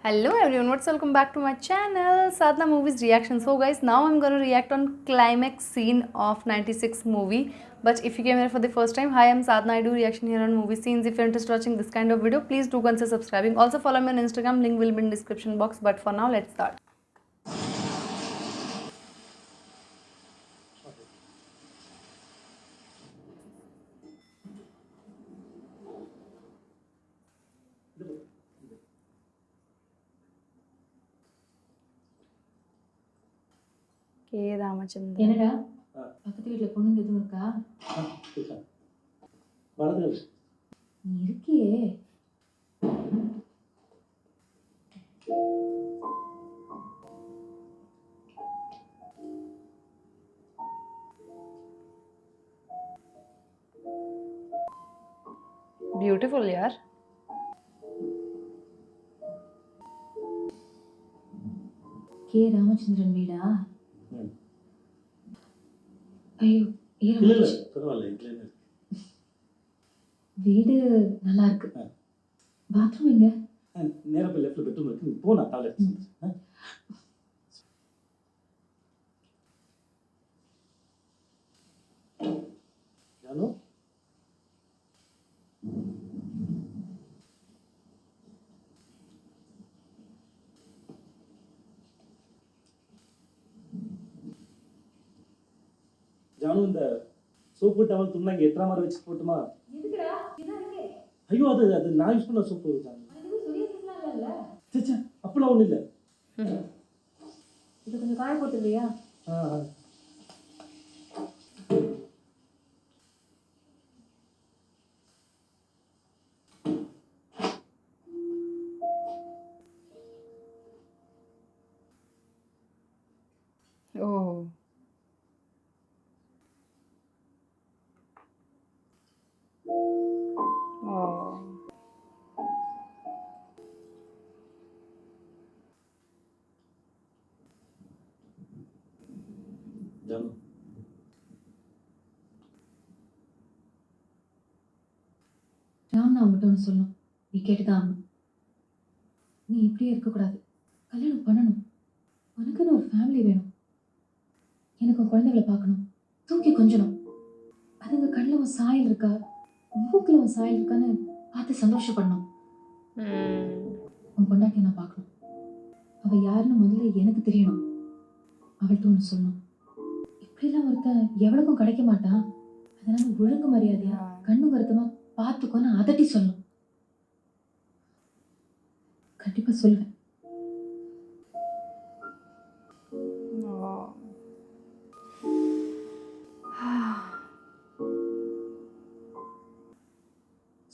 Hello everyone, welcome back to my channel Sadhna Movies Reaction. So guys, now I'm gonna react on climax scene of 96 movie. But if you came here for the first time, hi, I'm Sadhna. I do reaction here on movie scenes. If you're interested in watching this kind of video, please do consider subscribing. Also follow me on Instagram, link will be in description box. But for now, let's start. K. Ramachandran. என்னடா பக்கத்து வீட்டுல பொண்ணுங்க எதுவும் இருக்கா? நீ இருக்கியே. Beautiful, yaar. K Ramachandran வீடா? ஐயோ இல்ல இல்ல பரவாயில்ல இதுல என்ன இருக்கு? வீடு நல்லா இருக்கு. பாத்ரூம் எங்க? நேரா போய் லெஃப்ட்ல பெட்ரூம் இருக்கு. நீ போ, நான் காலைல எடுத்து ஜானு ஜானு இந்த சோப்பு டவல் துணி இங்க எத்தனை மாதிரி வச்சு போட்டுமா? எதுக்குடா? இதான் இருக்கே. ஐயோ அது அது நான் யூஸ் பண்ண சோப்பு ஜானு. அது சொல்லிருக்கீங்களா இல்ல? சச்சா அப்பலாம் ஒண்ணும் இல்ல. இது கொஞ்சம் காய போட்டுறியா? ஆ ஆ. Oh. Oh. ஜானு ராம், நான் உங்ககிட்ட ஒன்று சொல்லணும். நீ கேட்டுதான் ஆகணும். நீ இப்படியே இருக்கக்கூடாது. கல்யாணம் பண்ணணும். உனக்குன்னு ஒரு ஃபேமிலி வேணும். எனக்கு உன் குழந்தைகளை பார்க்கணும். தூக்கி கொஞ்சணும். அதுங்க கண்ணில் உன் சாயல் இருக்கா, மூக்கில் உன் சாயல் இருக்கான்னு பார்த்து சந்தோஷப்படணும். உன் பொண்டாட்டியை நான் பார்க்கணும். அவள் யாருன்னு முதல்ல எனக்கு தெரியணும். அவள்கிட்ட ஒன்று சொல்லணும். இப்படிலாம் ஒருத்தன் எவ்வளவுக்கும் கிடைக்க மாட்டான். அதனால ஒழுங்கு மரியாதையா கண்ணு கருத்தமா பார்த்துக்கோன்னு அதட்டி சொல்லணும். கண்டிப்பா சொல்லுவேன்.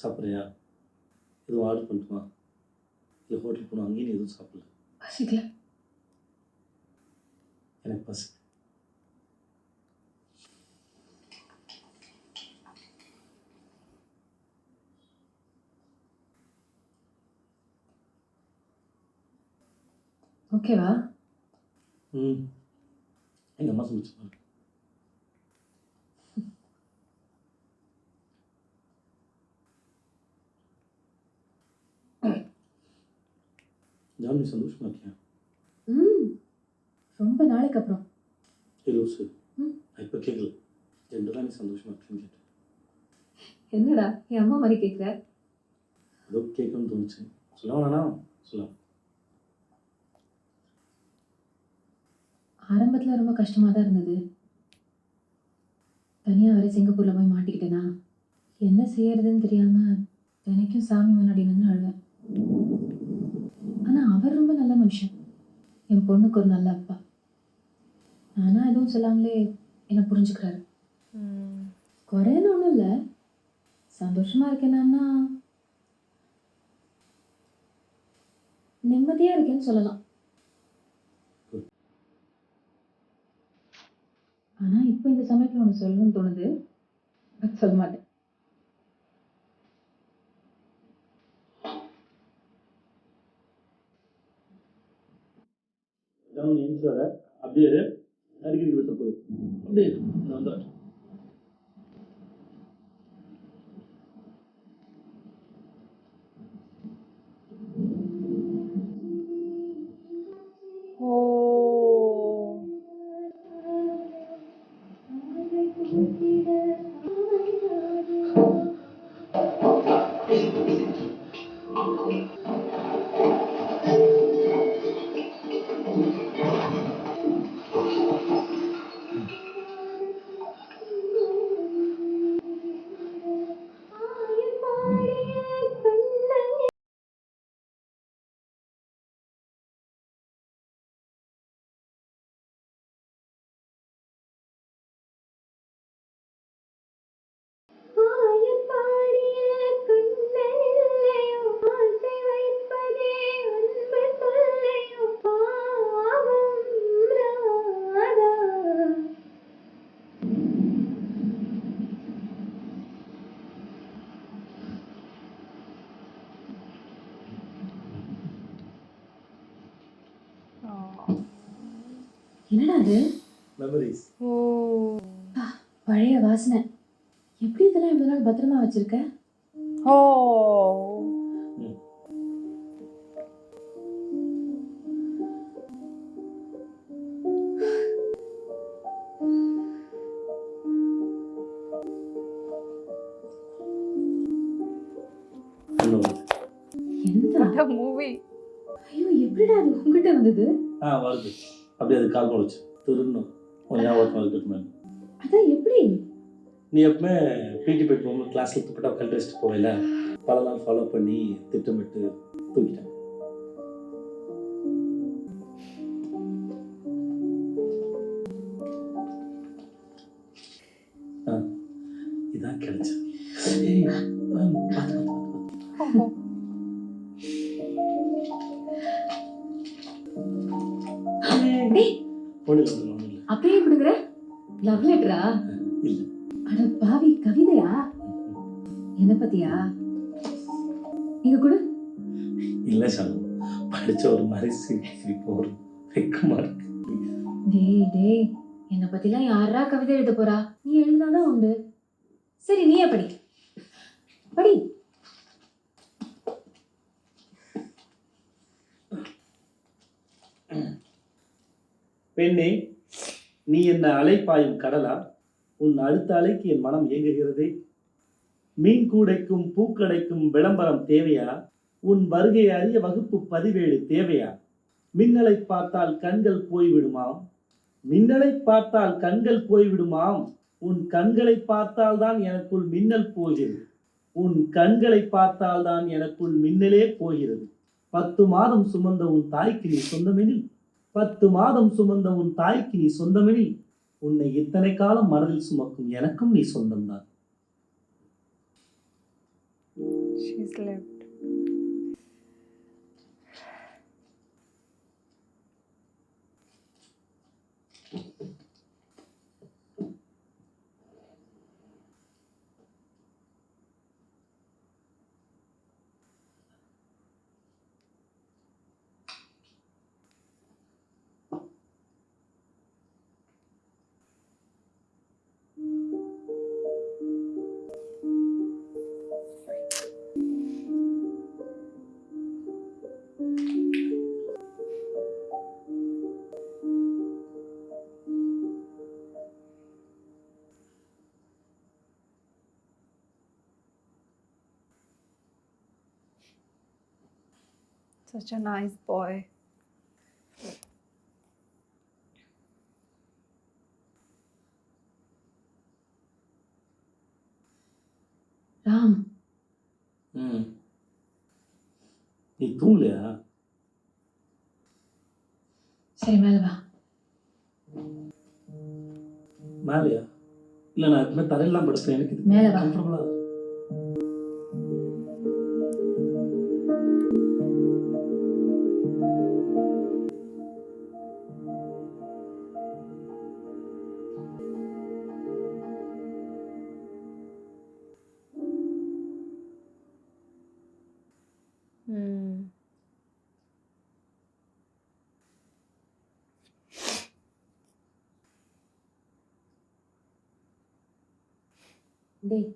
சாப்பிட்றியா? எதுவும் ஆர்டர் பண்ணட்டுமா? இல்லை ஹோட்டல் போகணும், அங்கேயும் நீ எதுவும் சாப்பிடல. பசிக்கல. எனக்கு பசி. ஓகேவா? ம், எங்கள் அம்மா சமைச்சு பாரு. ஜானு, நீ சந்தோஷமா இருக்கியா? ரொம்ப நாளைக்கு அப்புறம். லூசு, நான் இப்போ கேட்கல. ஜென்ரலாக நீ சந்தோஷமா இருக்கேன்னு கேட்டேன். என்னடா என் அம்மா மாதிரி கேட்குற? ஏதோ கேட்கணும்னு தோணுச்சு. சொல்ல வேணானா சொல்லலாம். ஆரம்பத்தில் ரொம்ப கஷ்டமாக தான் இருந்தது. தனியாக வேற சிங்கப்பூரில் போய் மாட்டிக்கிட்டேனா, என்ன செய்யறதுன்னு தெரியாமல் தினைக்கும் சாமி முன்னாடி நின்று அழுவேன். ஆனால் அவர் ரொம்ப நல்ல மனுஷன். என் பொண்ணுக்கு ஒரு நல்ல அப்பா. நானா எதுவும் சொல்லாமலே என்னை புரிஞ்சுக்கிறாரு. குறைன்னு ஒன்றும் இல்லை. சந்தோஷமாக இருக்கேன்னா நிம்மதியாக இருக்கேன்னு சொல்லலாம். ஆனால் இப்போ இந்த சமயத்தில் ஒன்று சொல்லணும்னு தோணுது. பட் சொல்ல மாட்டேன். ஜானு, நீ எந்திரிச்சு வர. அப்படியே இரு. அடிக்கடி விட்ட போதும். அப்படியே இரு. நான் வந்துடுறேன். என்னடா அது? மெமரிஸ். ஓ பழைய வாசனை. எப்படி இதெல்லாம் இவ்வளோ நாள் பத்திரமா வச்சிருக்க? ஓ ம். இன்னொன்று. எந்த மூவி. ஐயோ, எப்படிடா அது உங்ககிட்ட வந்தது? வருது. அப்படியே அது கால் போடுச்சு. திருடணும். உன் ஞாபகத்தில் இருக்கட்டும். அதான் எப்படி? நீ எப்பவுமே பிடி போயிட்டு போகும்போது கிளாஸில் துப்பட்டா கழட்டி வச்சுட்டு போவேல, பல நாள் ஃபாலோ பண்ணி திட்டமிட்டு தூக்கிட்டேன். இதான் கிடைச்சு. டேய், ஒன்றும் இல்லை. அப்பயே கொடுக்குற லவ் லெட்டரா? இல்லை. அட பாவி, கவிதையா? என்ன பத்தியா? நீங்க கொடு. இல்லை சாமி, படிச்ச ஒரு மாதிரி சிரிப்பு ஒரு வெக்கமா இருக்கு. டேய், என்னை பத்திலாம் யாரா கவிதை எழுத போறா? நீ எழுதினாதான் உண்டு. சரி, நீயே படி. படி. பெண்ணே, நீ என்ன அலைப்பாயும் கடலா? உன் அடுத்த அலைக்கு என் மனம் ஏங்குகிறதே. மீன் கூடைக்கும் பூக்கடைக்கும் விளம்பரம் தேவையா? உன் வருகை அறிய வகுப்பு பதிவேடு தேவையா? மின்னலை பார்த்தால் கண்கள் போய்விடுமாம். மின்னலை பார்த்தால் கண்கள் போய்விடுமாம். உன் கண்களை பார்த்தால் தான் எனக்குள் மின்னல் போகிறது. உன் கண்களை பார்த்தால் தான் எனக்குள் மின்னலே போகிறது. 10 மாதம் சுமந்த உன் தாய்க்கு நீ சொந்தமெனில், 10 மாதம் சுமந்த உன் தாய்க்கு நீ சொந்தமெனில், உன்னை இத்தனை காலம் மனதில் சுமக்கும் எனக்கும் நீ சொந்தம்தான். She's left. Such a nice boy. Ram, நீ தூங்கலையா? சரி மேல வா. மேலையா? இல்லை, நான் எப்பவுமே தரையெல்லாம் படுப்பேன். எனக்கு இது மேல வா. கம்ஃபர்டபுளா இருக்கு. டேய்,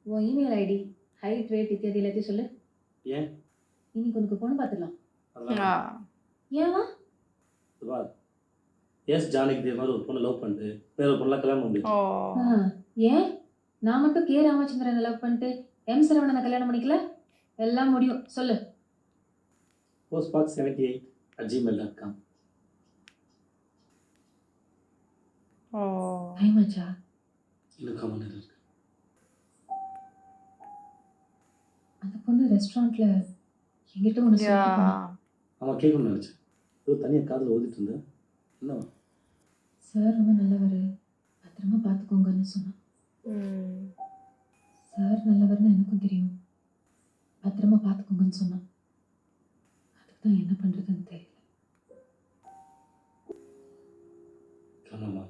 உன் இமெயில் ஐடி, ஹைட், வெயிட் இத்தியாதி எல்லாத்தையும் சொல்லு. ஏன்? இன்னைக்கு உனக்கு பொண்ணு பார்த்துடலாம். அதெல்லாம் ஏவா? இதுவா? எஸ் ஜானகி தேவ் மாதிரி ஒரு பொண்ணை லவ் பண்ணிட்டு வேற ஒரு பொண்ணெல்லாம் கல்யாணம் பண்ணி Oh. ஏன் நான் மட்டும் கே ராமச்சந்திரனை லவ் பண்ணிட்டு எம் சரவணனை கல்யாணம் பண்ணிக்கல? எல்லாம் முடியும், சொல்லு. postpark78@gmail.com. Oh. பயமாச்சா? இன்னும் கமெண்ட் இருக்கு. அந்த பொண்ணு ரெஸ்டாரண்ட்ல என்கிட்ட ஒன்று சொல்லிட்டு போனா. Yeah. அவன் கேட்கணும்னு நினச்சேன். ஏதோ தனியாக காதில் ஓதிட்டு இருந்தேன். என்னவா? சார் ரொம்ப நல்லவர், பத்திரமா பார்த்துக்கோங்கன்னு சொன்னான். சார் நல்லவர்னு எனக்கும் தெரியும், பத்திரமா பார்த்துக்கோங்கன்னு சொன்னான். அதுக்கு தான் என்ன பண்ணுறதுன்னு தெரியல. ஆமாம்மா.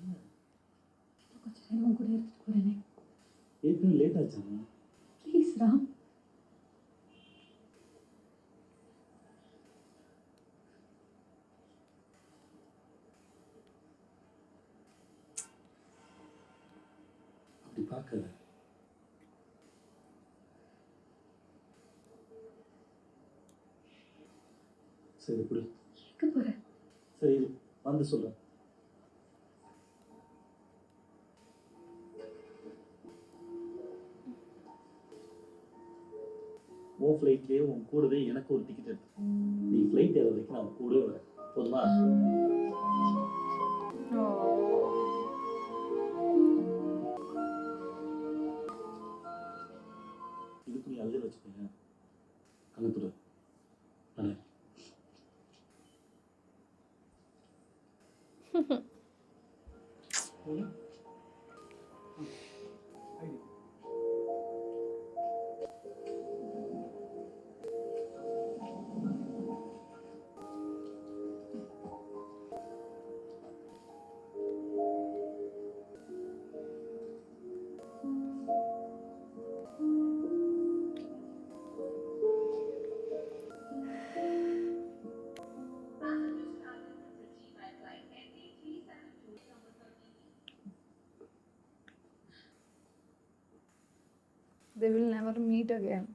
இன்னும் கொஞ்சம் நேரம் உன் கூட இருந்துட்டு போறேனே. ஏற்கனவே லேட் ஆச்சா? ப்ளீஸ் ராம். அப்படி பார்க்காத. சரி இப்படி எங்க போற? சரி இரு, வந்து சொல்றேன். உன் ஃப்ளைட்லேயே உன் கூடவே எனக்கு ஒரு டிக்கெட் எடுத்து நீ ஃப்ளைட் ஏற வரைக்கும் நான் கூடவே வரேன். போதுமா? இதுக்கு நீ அழுது வச்சுக்கோங்க. கணத்துட நானே They will never meet again.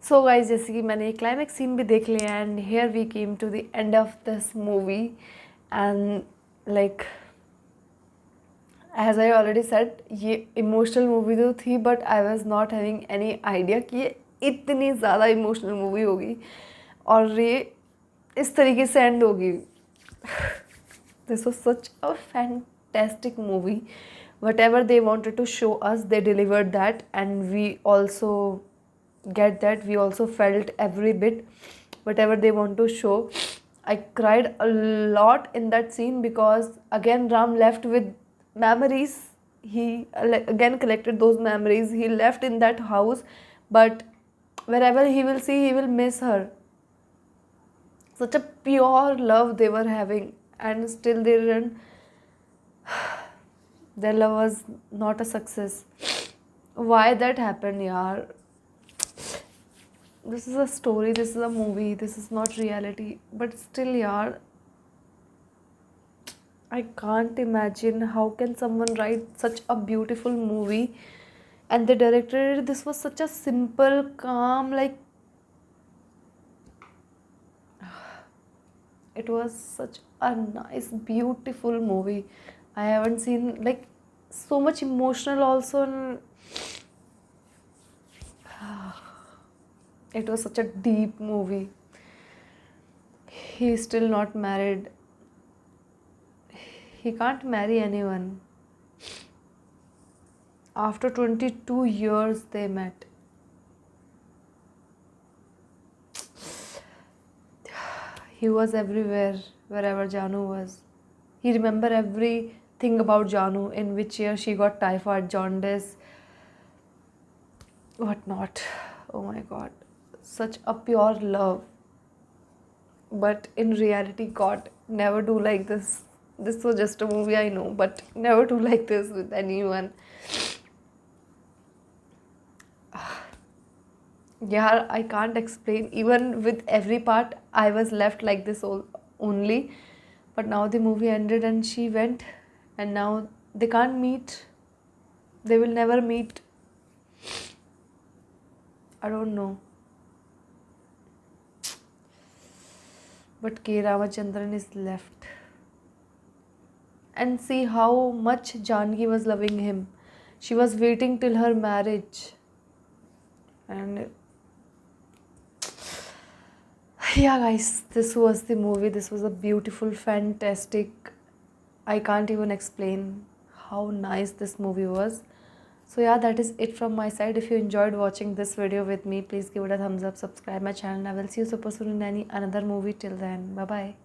So guys जैसे कि मैंने क्लाइमैक्स सीन भी देख लिया and here we came to the end of this movie and like as I already said ये इमोशनल मूवी तो थी but I was not having any idea कि ये इतनी ज़्यादा इमोशनल मूवी होगी और ये इस तरीके से एंड होगी. This was such a fantastic movie. Whatever they wanted to show us, they delivered that, and we also get that. We also felt every bit whatever they want to show. I cried a lot in that scene because again Ram left with memories. He again collected those memories. He left in that house, but wherever he will see, he will miss her. Such a pure love they were having, and still they didn't. Their love was not a success. Why that happened, yaar? This is a story, this is a movie, this is not reality. But still, yaar, I can't imagine how can someone write such a beautiful movie, and the director, this was such a simple, calm, like it was such a nice, beautiful movie. I haven't seen like so much emotional also, and it was such a deep movie. He's still not married. He can't marry anyone. After 22 years they met. He was everywhere, wherever Janu was. He remembered everything about Janu, in which year she got typhoid, jaundice, whatnot. Oh my god. Such a pure love. But in reality, God, never do like this. This was just a movie, I know, but never do like this with anyone. Yeah, I can't explain. Even with every part, I was left like this only. But now the movie ended and she went, and now they can't meet. They will never meet. I don't know. But K. Ramachandran is left. And see how much Janki was loving him. She was waiting till her marriage. And yeah, guys, this was the movie. This was a beautiful, fantastic. I can't even explain how nice this movie was. So yeah, that is it from my side. If you enjoyed watching this video with me, please give it a thumbs up, subscribe my channel. I will see you super soon in another movie. Till then, bye bye.